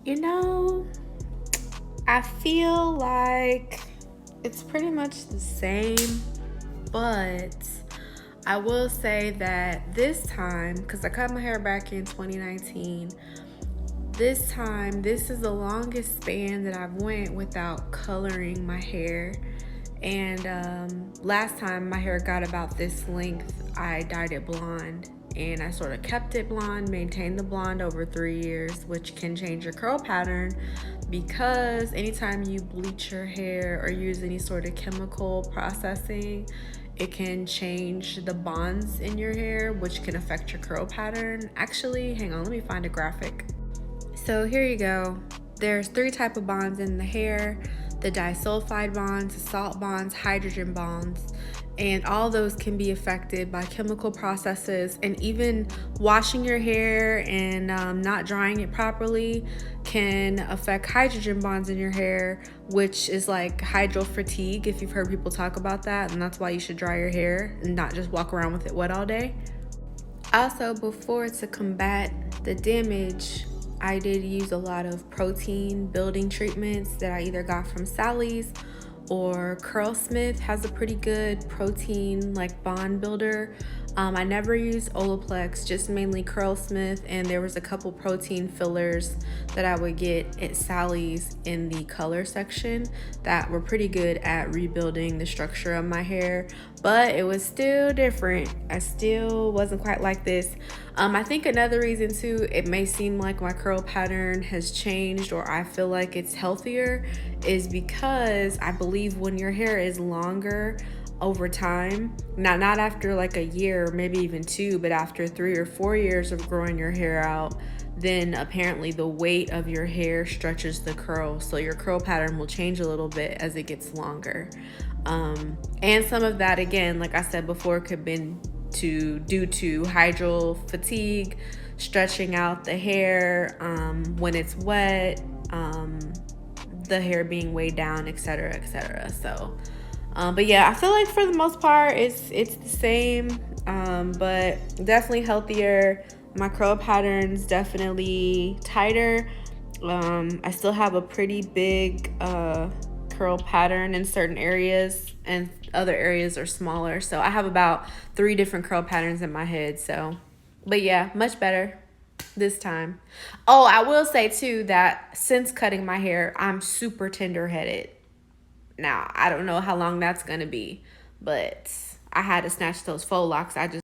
You know, I feel like it's pretty much the same, but I will say that this time, because I cut my hair back in 2019, this time, this is the longest span that I've went without coloring my hair. And last time my hair got about this length, I dyed it blonde. And I sort of kept it blonde, maintained the blonde over 3 years, which can change your curl pattern because anytime you bleach your hair or use any sort of chemical processing, it can change the bonds in your hair, which can affect your curl pattern. Actually, hang on, let me find a graphic. So here you go. There's 3 types of bonds in the hair: the disulfide bonds, the salt bonds, hydrogen bonds. And all those can be affected by chemical processes, and even washing your hair and not drying it properly can affect hydrogen bonds in your hair, which is like hydro fatigue, if you've heard people talk about that. And that's why you should dry your hair and not just walk around with it wet all day. Also, before, to combat the damage, I did use a lot of protein building treatments that I either got from Sally's, or Curlsmith has a pretty good protein like bond builder. I never used Olaplex, just mainly Curlsmith, and there was a couple protein fillers that I would get at Sally's in the color section that were pretty good at rebuilding the structure of my hair, but it was still different. I still wasn't quite like this. I think another reason too, it may seem like my curl pattern has changed or I feel like it's healthier, is because I believe when your hair is longer over time, not after like a year, maybe even 2, but after 3 or 4 years of growing your hair out, then apparently the weight of your hair stretches the curl, so your curl pattern will change a little bit as it gets longer. And some of that, again, like I said before, could been due to hydro fatigue, stretching out the hair when it's wet, the hair being weighed down, etc., etc. So, but yeah, I feel like for the most part, it's the same, but definitely healthier. My curl pattern's definitely tighter. I still have a pretty big curl pattern in certain areas, and other areas are smaller. So I have about 3 different curl patterns in my head. So, but yeah, much better this time. Oh, I will say too that since cutting my hair, I'm super tender headed. Now, I don't know how long that's gonna be, but I had to snatch those faux locks. I just